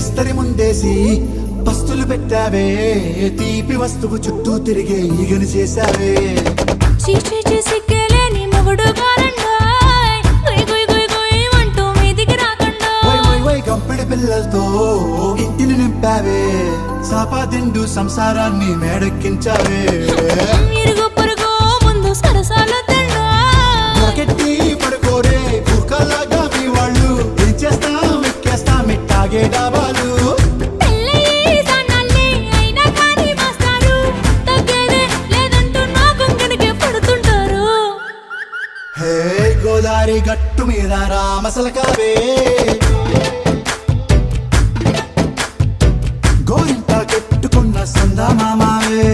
విస్తరి ముందేసి పస్తులు పెట్టావే, తీపి వస్తువు చుట్టూ తిరిగే ఈగను చేశావే. చీచీ సిగ్గలేని మొగుడు గారండాయ్, గుయ్ గుయ్ గుయ్ గుయ్ అంటూ మీదికి రాకుండా వై వై వై గంపెడి పిల్లలతో ఇంటిని నింపావే, సాపాదిండు సంసారాన్ని మేడెక్కించావే. ఇరుగు పొరుగు ముందు సరసాలు కెట్టి పడుకోరే కుక్కలాగా మీ వాళ్ళు, ఏం చేస్తాం ఎక్కేస్తాం ఇట్టాగే డాబాలు. హే గోదారి గట్టు మీద రామసలకావే, గోరింట కట్టుకున్న సందా మామావే.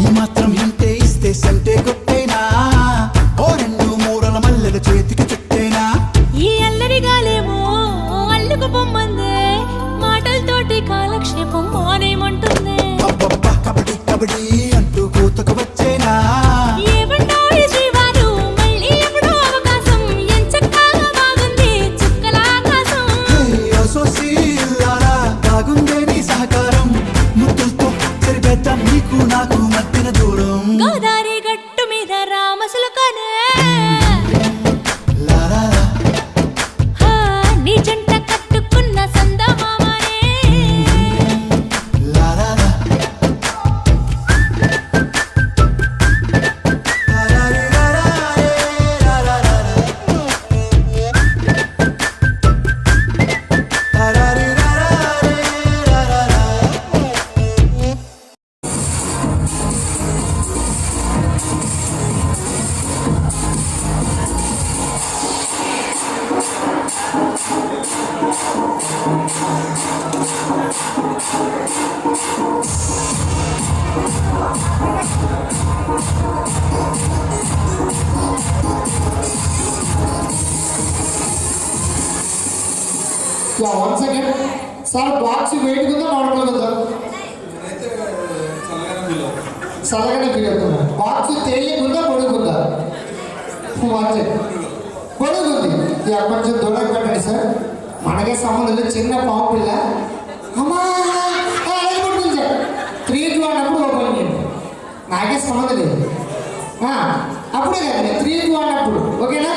ఈ మాత్రం ఇంటే ఇస్తే సంటే కొట్టేనా, ఓ రెండు మూరల మల్లెల చేతికి చుట్టేనా. ఈ అల్లరి గాలేమో అల్లుకు పొమ్మందే, మాటలతోటి కాలక్షేపం మానేమంటుంది. అబ్బబ్బా కబడ్డీ కబడ్డీ అంటూ కూతకు వచ్చేనా. ఏమంటావు శ్రీవారు, మళ్ళీ ఎప్పుడో అవకాశం, ఎంచక్కాగా బాగుంది చుక్కల ఆకాశం. సోసి ఇల్లారా బాగుందే నీ సహకారం, ముద్దులతో సరిపెద్దాం నీకు నాకు మధ్యన దూరం. గోదారి గట్టు మీద రామసులకనే నీ జంట కట్టుకున్న సందమామనే. వన్ సెకండ్ సార్, బాక్స్ వేడుకుందా మాడుకుందా? చల్లగానే ఫీల్ అవుతున్నా. బాక్స్ తేలికుందా పొడుగుందా? పొడుగుంది. కొంచెం దూరం పెట్టండి సార్, మనకే సంబంధం లేదు. చిన్న పావు పిల్ల అమ్మా పడుతుంది సార్. 3-2 అన్నప్పుడు ఓపెన్ చేయండి, నాకే సంబంధం లేదు. అప్పుడే కదండి 3-2 అన్నప్పుడు ఓకేనా,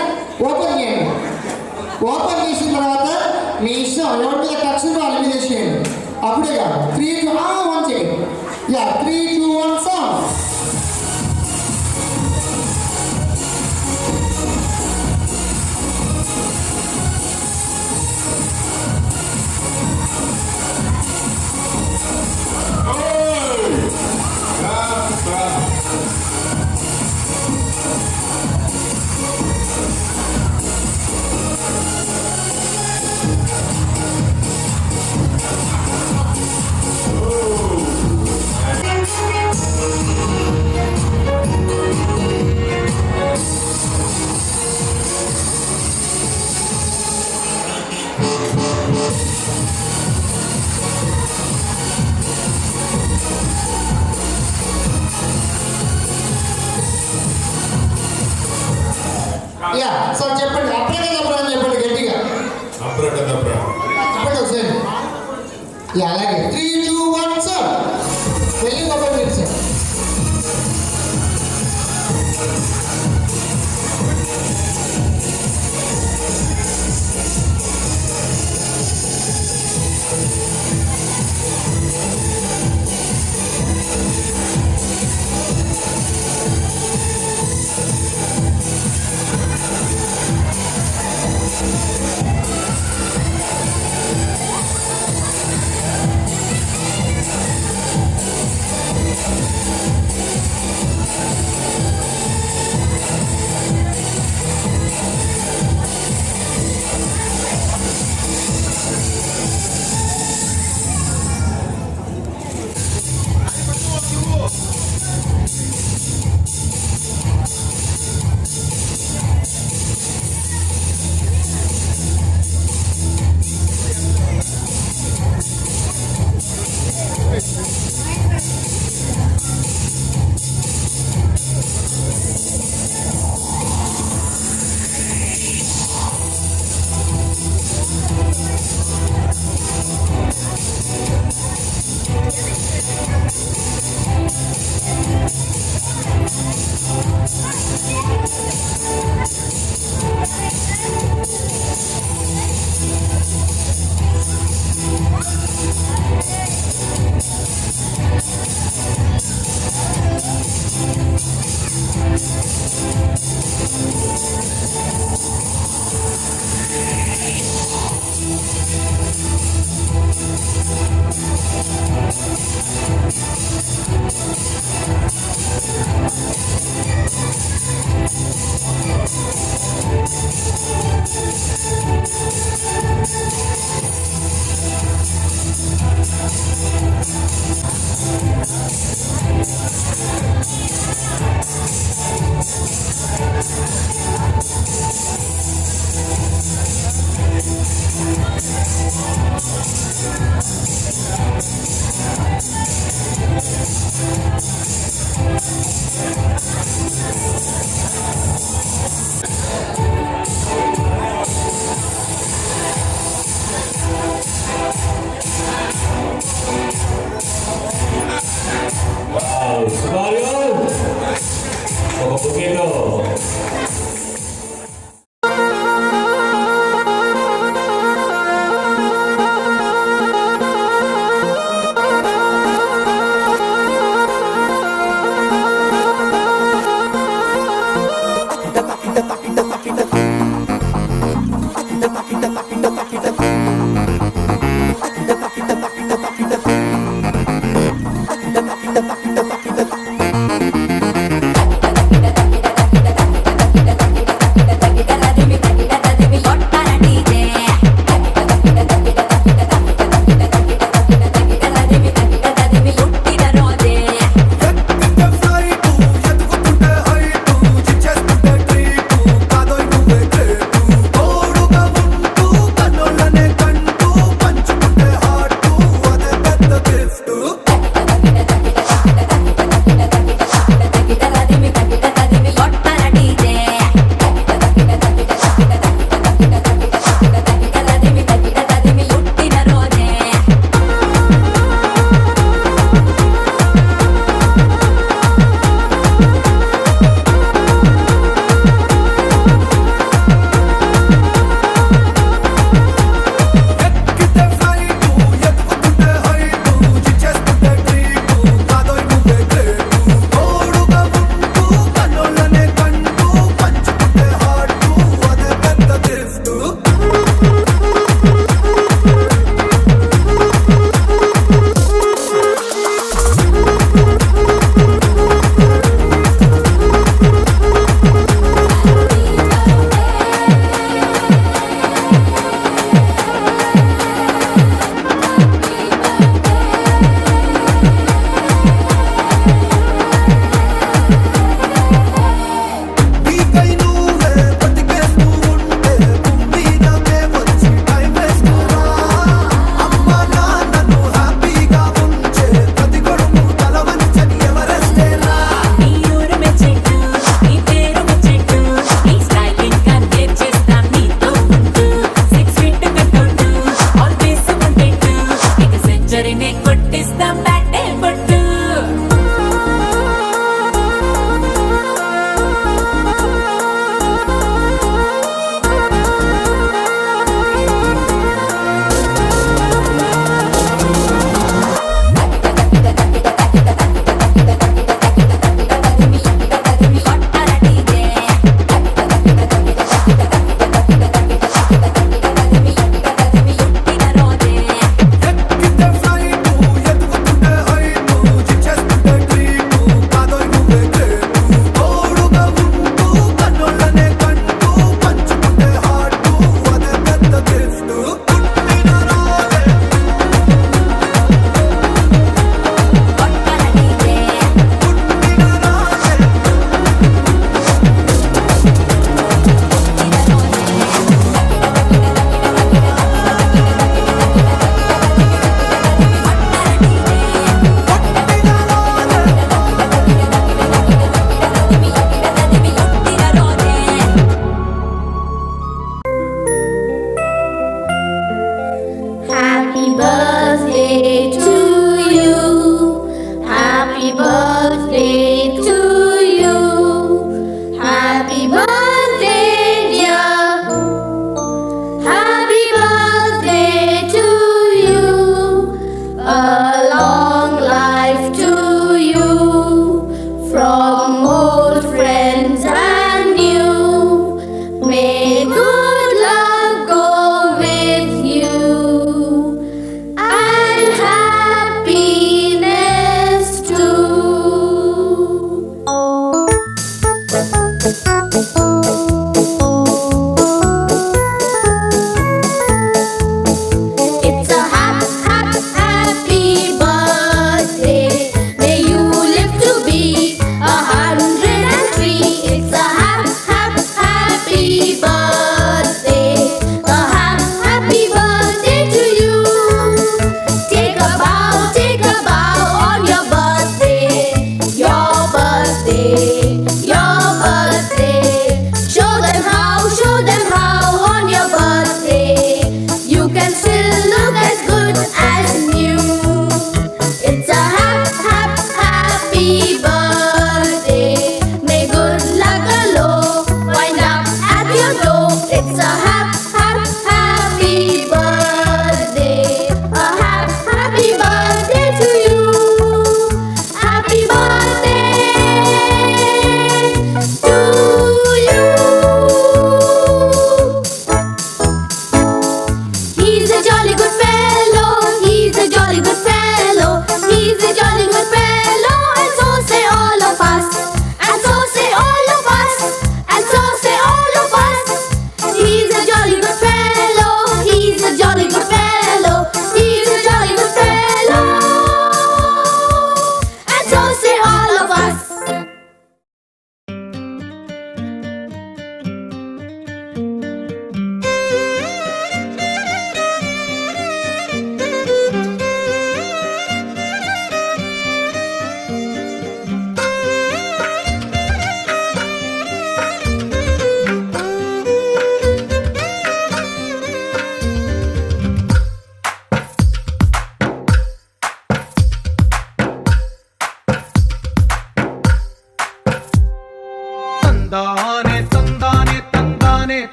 ఓపెన్ చేయండి. ఓపెన్ చేసిన తర్వాత మీ ఇష్టం, ఎవరి మీద టచ్ ఉందో వాళ్ళ మీద చేయండి. అప్పుడే కాదు 3-2 చేయండి. 3-2-1 సాంగ్. సార్ చెప్పండి, అప్పుడే చెప్పరా చెప్పండి గట్టిగా. చెప్పండి ఒకసారి. అలాగే 3-2-1 సార్. వెళ్ళి ఓపెన్ చేయండి సార్. సుమారు ఒక బుకేలో తోడుగా ఉంటూ కన్నులనే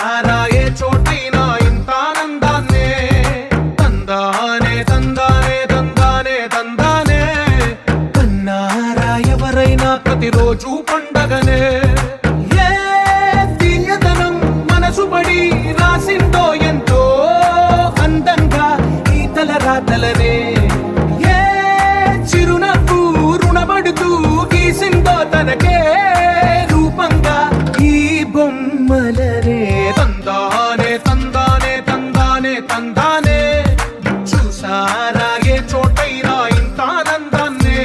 రాయే చోటైనా ఇంత ఆనందాన్నే తందానే తందానే తందానే తందానే కన్నారా ఎవరైనా ప్రతిరోజు పండగనే ఏ తీయదనం మనసు పడి రాసిందో ఎంతో అందంగా ఈ తల రాతలనే ఏ చిరునవ్వు రుణపడుతూ గీసిందో తనకే రూపంగా ఈ బొమ్మలనే తందానే తందానే తందానే తందానే చూసారాగే చోటైనా ఇంత ఆనందాన్నే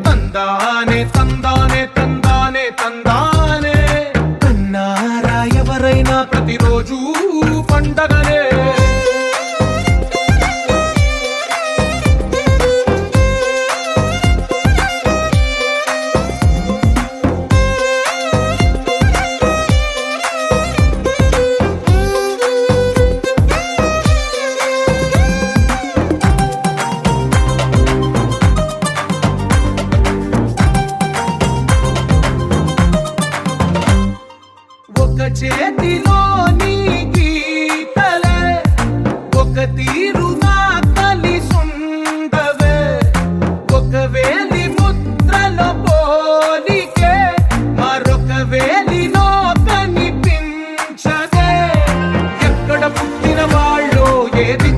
తందానే తందానే తందానే తందానే కన్నారా ఎవరైనా ప్రతిరోజు పండగనే ఒక చేతిలోని గీతలే ఒక తీరుగా కలిసుండవే ఒక వేలి ముద్రలో పోలికే మరొక వేలిలో కనిపించదే ఎక్కడ పుట్టిన వాళ్ళు ఏది